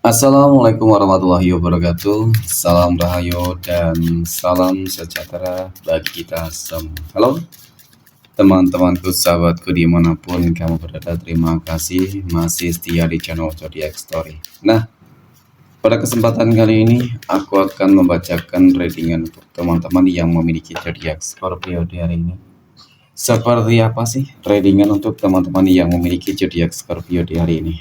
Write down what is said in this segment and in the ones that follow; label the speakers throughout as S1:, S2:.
S1: Assalamualaikum warahmatullahi wabarakatuh. Salam rahayu dan salam sejahtera bagi kita semua. Halo teman-temanku, sahabatku dimanapun kamu berada, terima kasih masih setia di channel Zodiac Story. Nah, pada kesempatan kali ini aku akan membacakan readingan untuk teman-teman yang memiliki zodiak Scorpio di hari ini. Seperti apa sih readingan untuk teman-teman yang memiliki zodiak Scorpio di hari ini?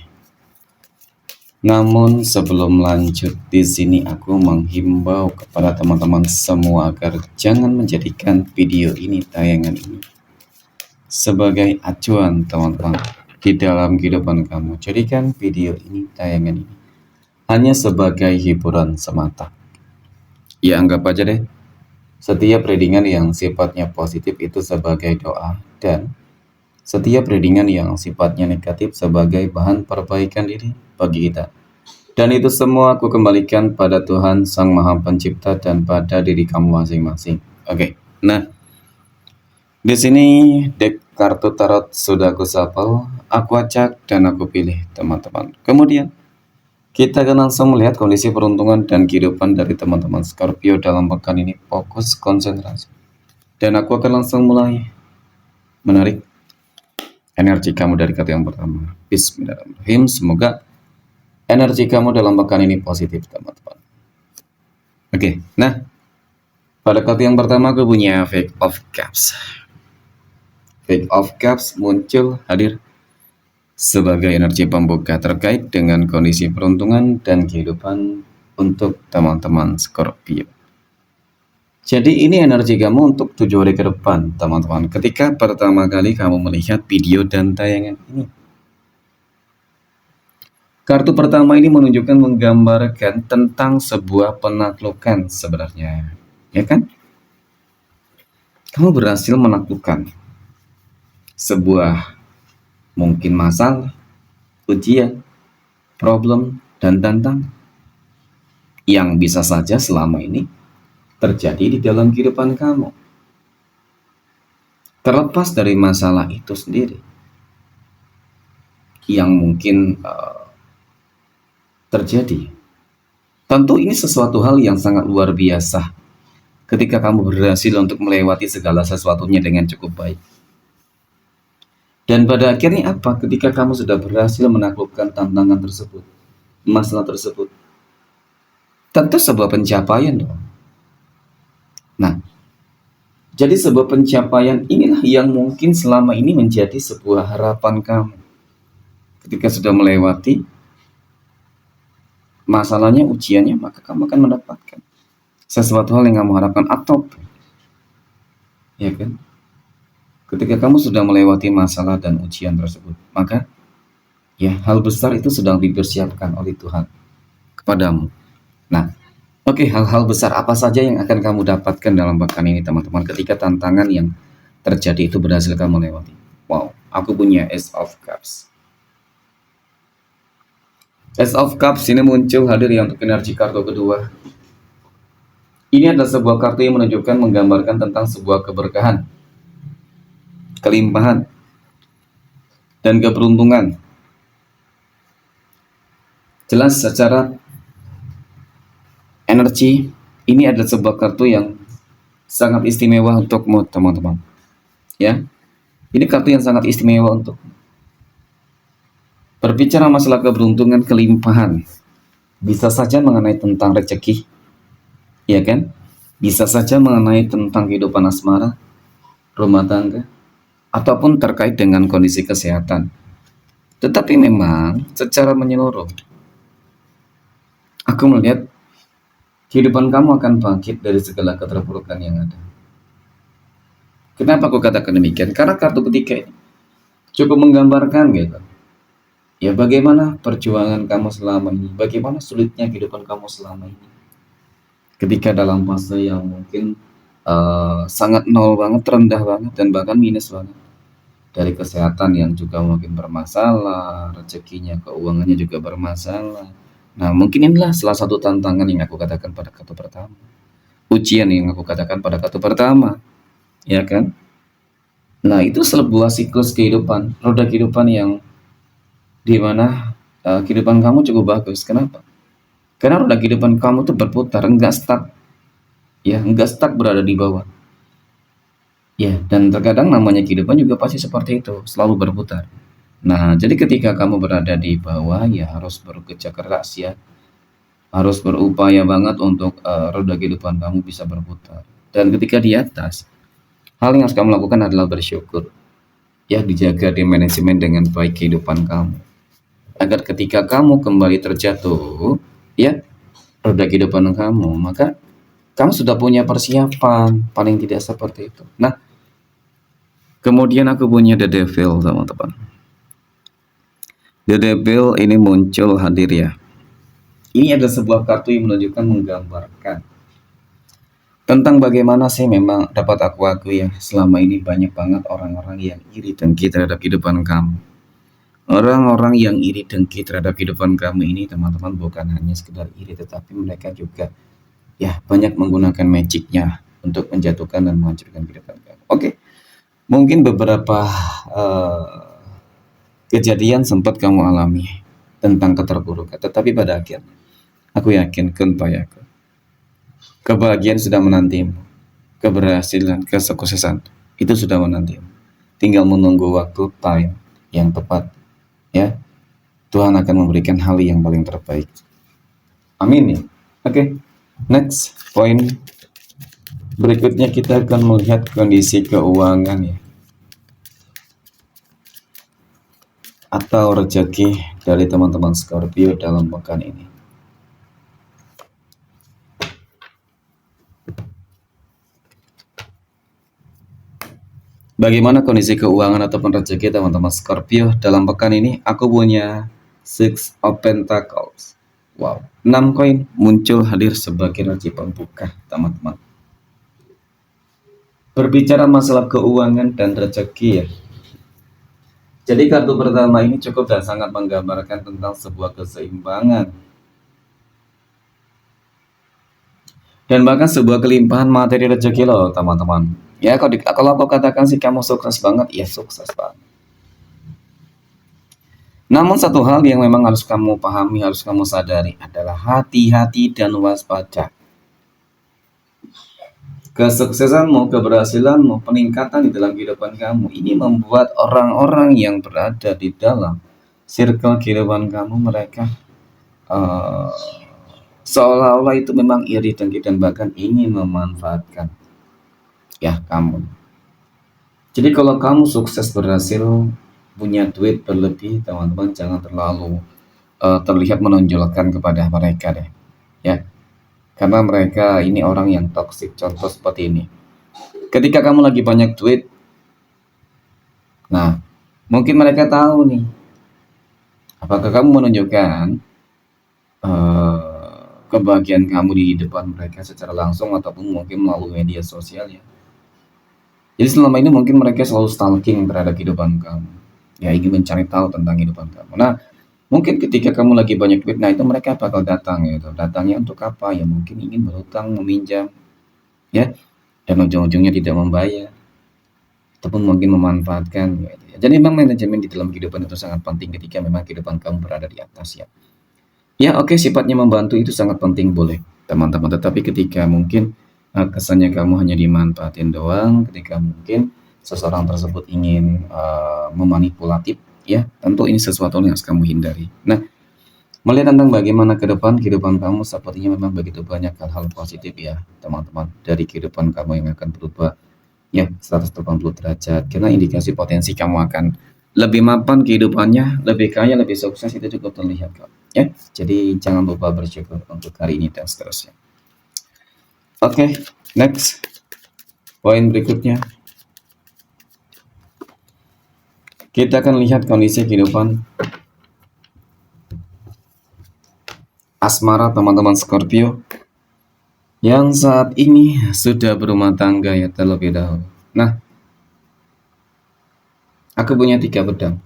S1: Namun sebelum lanjut, di sini aku menghimbau kepada teman-teman semua agar jangan menjadikan video ini, tayangan ini, sebagai acuan teman-teman di dalam kehidupan kamu. Jadikan video ini, tayangan ini, hanya sebagai hiburan semata. Ya anggap aja deh, setiap readingan yang sifatnya positif itu sebagai doa, dan setiap readingan yang sifatnya negatif sebagai bahan perbaikan diri bagi kita. Dan itu semua aku kembalikan pada Tuhan Sang Maha Pencipta dan pada diri kamu masing-masing. Oke. Nah, di sini deck kartu tarot sudah aku shuffle, aku acak dan aku pilih teman-teman. Kemudian kita akan langsung melihat kondisi peruntungan dan kehidupan dari teman-teman Scorpio dalam pekan ini. Fokus, konsentrasi. Dan aku akan langsung mulai menarik energi kamu dari kartu yang pertama. Bismillahirrahmanirrahim. Semoga energi kamu dalam pekan ini positif, teman-teman. Oke, nah pada kartu yang pertama aku punya Page of Cups. Page of Cups muncul hadir sebagai energi pembuka terkait dengan kondisi peruntungan dan kehidupan untuk teman-teman Scorpio. Jadi ini energi kamu untuk 7 hari ke depan, teman-teman. Ketika pertama kali kamu melihat video dan tayangan ini, kartu pertama ini menunjukkan, menggambarkan tentang sebuah penaklukan sebenarnya, ya kan? Kamu berhasil menaklukkan sebuah mungkin masalah, ujian, problem, dan tantangan yang bisa saja selama ini terjadi di dalam kehidupan kamu. Terlepas dari masalah itu sendiri yang mungkin terjadi, tentu ini sesuatu hal yang sangat luar biasa ketika kamu berhasil untuk melewati segala sesuatunya dengan cukup baik. Dan pada akhirnya apa? Ketika kamu sudah berhasil menaklukkan tantangan tersebut, masalah tersebut, tentu sebuah pencapaian dong. Nah, jadi sebuah pencapaian inilah yang mungkin selama ini menjadi sebuah harapan kamu. Ketika sudah melewati masalahnya, ujiannya, maka kamu akan mendapatkan sesuatu hal yang kamu harapkan. Atau ya kan, ketika kamu sudah melewati masalah dan ujian tersebut, maka ya hal besar itu sedang dipersiapkan oleh Tuhan kepadamu. Nah, oke, hal-hal besar apa saja yang akan kamu dapatkan dalam pekan ini, teman-teman, ketika tantangan yang terjadi itu berhasil kamu lewati? Wow, aku punya Ace of Cups. Ace of Cups ini muncul hadir yang untuk energi kartu kedua. Ini adalah sebuah kartu yang menunjukkan, menggambarkan tentang sebuah keberkahan, kelimpahan, dan keberuntungan. Jelas secara energi, ini adalah sebuah kartu yang sangat istimewa untukmu, teman-teman. Ya, ini kartu yang sangat istimewa untuk berbicara masalah keberuntungan, kelimpahan. Bisa saja mengenai tentang rezeki, ya kan? Bisa saja mengenai tentang kehidupan asmara, rumah tangga, ataupun terkait dengan kondisi kesehatan. Tetapi memang secara menyeluruh, aku melihat kehidupan kamu akan bangkit dari segala keterpurukan yang ada. Kenapa aku katakan demikian? Karena kartu ketiga ini cukup menggambarkan gitu. Ya, bagaimana perjuangan kamu selama ini, bagaimana sulitnya kehidupan kamu selama ini. Ketika dalam fase yang mungkin sangat nol banget, rendah banget, dan bahkan minus banget. Dari kesehatan yang juga mungkin bermasalah, rezekinya, keuangannya juga bermasalah. Nah, mungkin inilah salah satu tantangan yang aku katakan pada kartu pertama. Ujian yang aku katakan pada kartu pertama, ya kan? Nah, itu sebuah siklus kehidupan, roda kehidupan yang dimana kehidupan kamu cukup bagus. Kenapa? Karena roda kehidupan kamu tuh berputar, enggak stuck, ya, enggak stuck berada di bawah. Ya, dan terkadang namanya kehidupan juga pasti seperti itu, selalu berputar. Nah, jadi ketika kamu berada di bawah, ya harus bekerja keras ya, harus berupaya banget untuk roda kehidupan kamu bisa berputar. Dan ketika di atas, hal yang harus kamu lakukan adalah bersyukur. Ya, dijaga di manajemen dengan baik kehidupan kamu. Agar ketika kamu kembali terjatuh, ya, roda kehidupan kamu, maka kamu sudah punya persiapan, paling tidak seperti itu. Nah, kemudian aku punya The Devil, teman-teman. The Devil ini muncul hadir ya. Ini adalah sebuah kartu yang menunjukkan, menggambarkan tentang bagaimana sih memang dapat aku akui ya, selama ini banyak banget orang-orang yang iri dengki terhadap kehidupan kamu. Orang-orang yang iri dengki terhadap kehidupan kamu ini, teman-teman, bukan hanya sekedar iri, tetapi mereka juga ya banyak menggunakan magicnya untuk menjatuhkan dan menghancurkan kehidupan kamu. Oke, mungkin beberapa kejadian sempat kamu alami tentang keterpurukan, tetapi pada akhirnya aku yakin, kun payaku, kebahagiaan sudah menantimu, keberhasilan, kesuksesan itu sudah menantimu. Tinggal menunggu waktu, time yang tepat ya. Tuhan akan memberikan hal yang paling terbaik. Amin ya. Oke, next point berikutnya kita akan melihat kondisi keuangan ya, atau rezeki dari teman-teman Scorpio dalam pekan ini. Bagaimana kondisi keuangan ataupun rezeki teman-teman Scorpio dalam pekan ini? Aku punya Six of Pentacles. Wow, 6 koin muncul hadir sebagai energi pembuka, teman-teman. Berbicara masalah keuangan dan rezeki ya. Jadi kartu pertama ini cukup dan sangat menggambarkan tentang sebuah keseimbangan dan bahkan sebuah kelimpahan materi rezeki loh, teman-teman. Ya, kalau aku katakan sih kamu sukses banget, ya sukses banget. Namun satu hal yang memang harus kamu pahami, harus kamu sadari adalah hati-hati dan waspada. Kesuksesanmu, keberhasilanmu, peningkatan di dalam kehidupan kamu ini membuat orang-orang yang berada di dalam circle kehidupan kamu, mereka seolah-olah itu memang iri dengki dan bahkan ingin memanfaatkan ya kamu. Jadi kalau kamu sukses, berhasil, punya duit berlebih, teman-teman, jangan terlalu terlihat menonjolkan kepada mereka deh ya, karena mereka ini orang yang toksik. Contoh seperti ini, ketika kamu lagi banyak duit, nah mungkin mereka tahu nih, apakah kamu menunjukkan kebahagiaan kamu di depan mereka secara langsung ataupun mungkin melalui media sosial ya. Jadi selama ini mungkin mereka selalu stalking terhadap kehidupan kamu, ya ingin mencari tahu tentang kehidupan kamu. Nah, mungkin ketika kamu lagi banyak duit, nah itu mereka bakal datang gitu. Datangnya untuk apa? Ya mungkin ingin berhutang, meminjam, ya, dan ujung-ujungnya tidak membayar, ataupun mungkin memanfaatkan. Gitu ya. Jadi memang manajemen di dalam kehidupan itu sangat penting ketika memang kehidupan kamu berada di atas ya. Ya oke, sifatnya membantu itu sangat penting, boleh teman-teman. Tetapi ketika mungkin kesannya kamu hanya dimanfaatin doang, ketika mungkin seseorang tersebut ingin memanipulatif, ya tentu ini sesuatu yang harus kamu hindari. Nah, melihat tentang bagaimana ke depan kehidupan kamu, sepertinya memang begitu banyak hal-hal positif ya teman-teman, dari kehidupan kamu yang akan berubah ya 180 derajat, karena indikasi potensi kamu akan lebih mapan kehidupannya, lebih kaya, lebih sukses, itu cukup terlihat kok ya. Jadi jangan lupa bersyukur untuk hari ini dan seterusnya. Oke, next poin berikutnya kita akan lihat kondisi kehidupan asmara teman-teman Scorpio yang saat ini sudah berumah tangga ya terlebih dahulu. Nah, aku punya 3 pedang,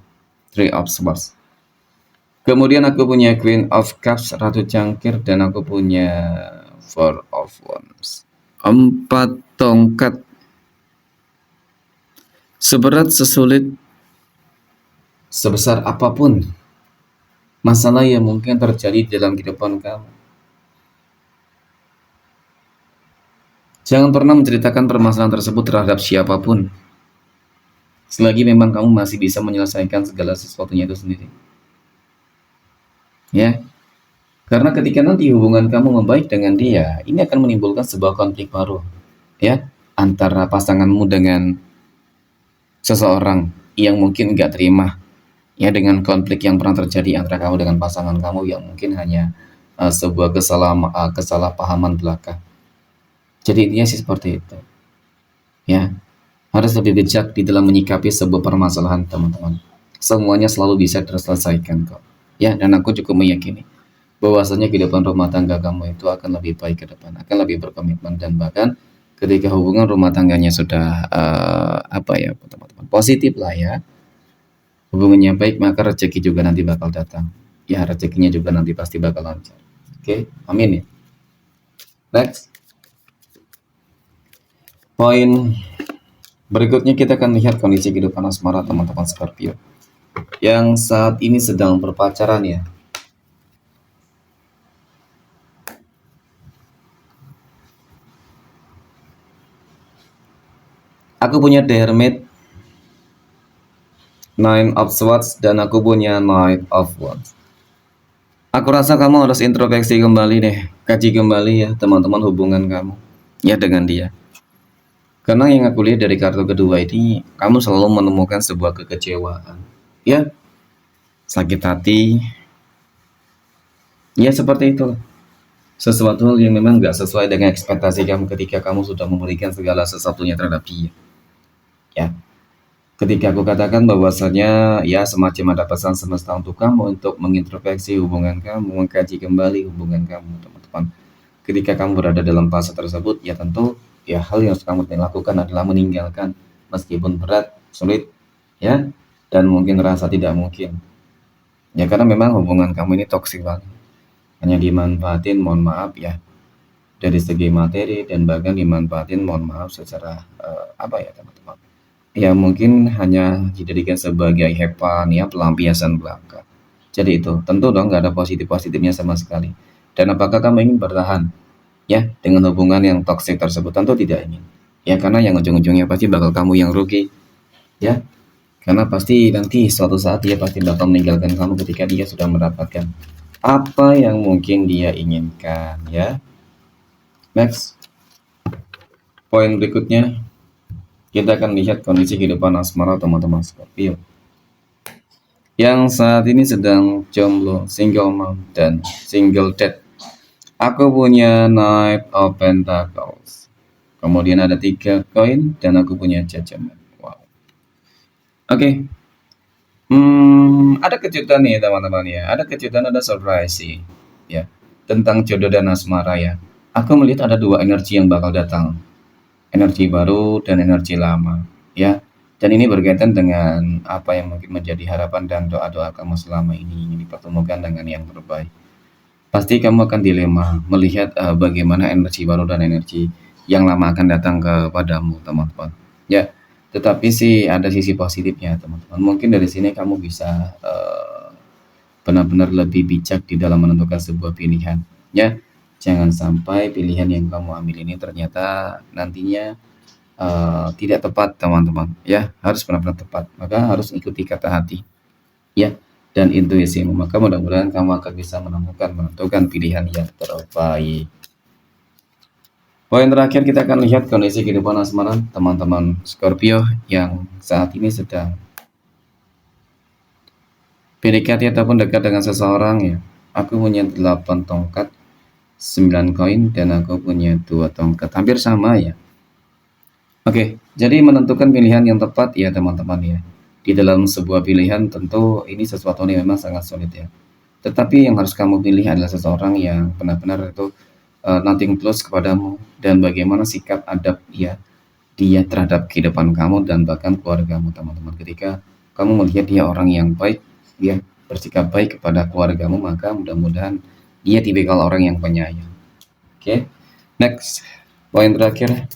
S1: Three of Swords. Kemudian aku punya Queen of Cups, Ratu Cangkir, dan aku punya Four of Wands, 4 tongkat. Seberat, sesulit, sebesar apapun masalah yang mungkin terjadi dalam kehidupan kamu, Jangan pernah menceritakan permasalahan tersebut terhadap siapapun, selagi memang kamu masih bisa menyelesaikan segala sesuatunya itu sendiri. Ya, karena ketika nanti hubungan kamu membaik dengan dia, ini akan menimbulkan sebuah konflik baru, ya, antara pasanganmu dengan seseorang yang mungkin nggak terima, ya, dengan konflik yang pernah terjadi antara kamu dengan pasangan kamu yang mungkin hanya sebuah kesalahpahaman belaka. Jadi intinya sih seperti itu, ya. Harus lebih bijak di dalam menyikapi sebuah permasalahan, teman-teman. Semuanya selalu bisa terselesaikan kok. Ya, dan aku cukup meyakini bahwasanya kehidupan rumah tangga kamu itu akan lebih baik ke depan, akan lebih berkomitmen, dan bahkan ketika hubungan rumah tangganya sudah apa ya, teman-teman, positif lah ya, hubungannya baik, maka rezeki juga nanti bakal datang. Ya, rezekinya juga nanti pasti bakal lancar. Oke, amin ya. Next, poin berikutnya kita akan lihat kondisi kehidupan asmara teman-teman Scorpio yang saat ini sedang berpacaran ya. Aku punya The Hermit, Nine of Swords, dan aku punya Knight of Wands. Aku rasa kamu harus introspeksi kembali deh, kaji kembali ya teman-teman hubungan kamu ya dengan dia. Karena yang aku lihat dari kartu kedua ini, kamu selalu menemukan sebuah kekecewaan, ya, sakit hati, ya seperti itu. Sesuatu hal yang memang nggak sesuai dengan ekspektasi kamu ketika kamu sudah memberikan segala sesuatunya terhadap dia. Ya, ketika aku katakan bahwasanya ya semacam ada pesan semesta untuk kamu untuk mengintrospeksi hubungan kamu, mengkaji kembali hubungan kamu, teman-teman. Ketika kamu berada dalam fase tersebut, ya tentu ya hal yang harus kamu lakukan adalah meninggalkan meskipun berat, sulit, ya, dan mungkin rasa tidak mungkin. Ya karena memang hubungan kamu ini toksik banget. Hanya dimanfaatin, mohon maaf ya, dari segi materi, dan bahkan dimanfaatin, mohon maaf, secara apa ya teman-teman, ya mungkin hanya dijadikan sebagai hepan ya, pelampiasan belaka. Jadi itu tentu dong nggak ada positifnya sama sekali. Dan apakah kamu ingin bertahan ya dengan hubungan yang toksik tersebut? Tentu tidak ingin, ya, karena yang ujung-ujungnya pasti bakal kamu yang rugi, ya, karena pasti nanti suatu saat dia pasti bakal meninggalkan kamu ketika dia sudah mendapatkan apa yang mungkin dia inginkan, ya. Next, poin berikutnya kita akan lihat kondisi kehidupan asmara teman-teman Scorpio yang saat ini sedang jomblo, single mom, dan single dad. Aku punya Knight of Pentacles, kemudian ada 3 koin, dan aku punya Judgment. Wow. Oke. Ada kejutan nih teman-teman ya. Ada kejutan, ada surprise sih. Ya. Tentang jodoh dan asmara ya. Aku melihat ada 2 energi yang bakal datang. Energi baru dan energi lama. Ya. Dan ini berkaitan dengan apa yang mungkin menjadi harapan dan doa-doa kamu selama ini ingin dipertemukan dengan yang terbaik. Pasti kamu akan dilema melihat bagaimana energi baru dan energi yang lama akan datang kepadamu, teman-teman. Ya, tetapi sih ada sisi positifnya, teman-teman. Mungkin dari sini kamu bisa benar-benar lebih bijak di dalam menentukan sebuah pilihan. Ya, jangan sampai pilihan yang kamu ambil ini ternyata nantinya tidak tepat, teman-teman. Ya, harus benar-benar tepat. Maka harus ikuti kata hati, ya, dan intuisimu. Maka mudah-mudahan kamu akan bisa menentukan pilihan yang terbaik. Poin terakhir kita akan lihat kondisi kehidupan asmara teman-teman Scorpio yang saat ini sedang PDKT ataupun dekat dengan seseorang ya. Aku punya 8 tongkat, 9 koin, dan aku punya 2 tongkat. Hampir sama ya. Oke, jadi menentukan pilihan yang tepat ya teman-teman ya. Di dalam sebuah pilihan tentu ini sesuatu yang memang sangat sulit ya. Tetapi yang harus kamu pilih adalah seseorang yang benar-benar itu nothing tulus kepadamu, dan bagaimana sikap adab ya dia terhadap kehidupan kamu dan bahkan keluargamu, teman-teman. Ketika kamu melihat dia orang yang baik, dia bersikap baik kepada keluargamu, maka mudah-mudahan dia tipikal orang yang penyayang. Oke, next, poin terakhir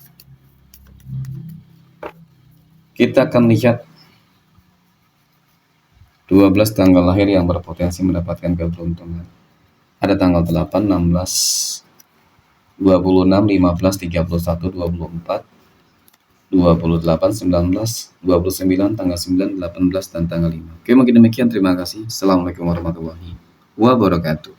S1: kita akan lihat 12 tanggal lahir yang berpotensi mendapatkan keberuntungan. Ada tanggal 8, 16, 26, 15, 31, 24, 28, 19, 29, tanggal 9, 18, dan tanggal 5. Oke, mungkin demikian. Terima kasih. Assalamualaikum warahmatullahi wabarakatuh.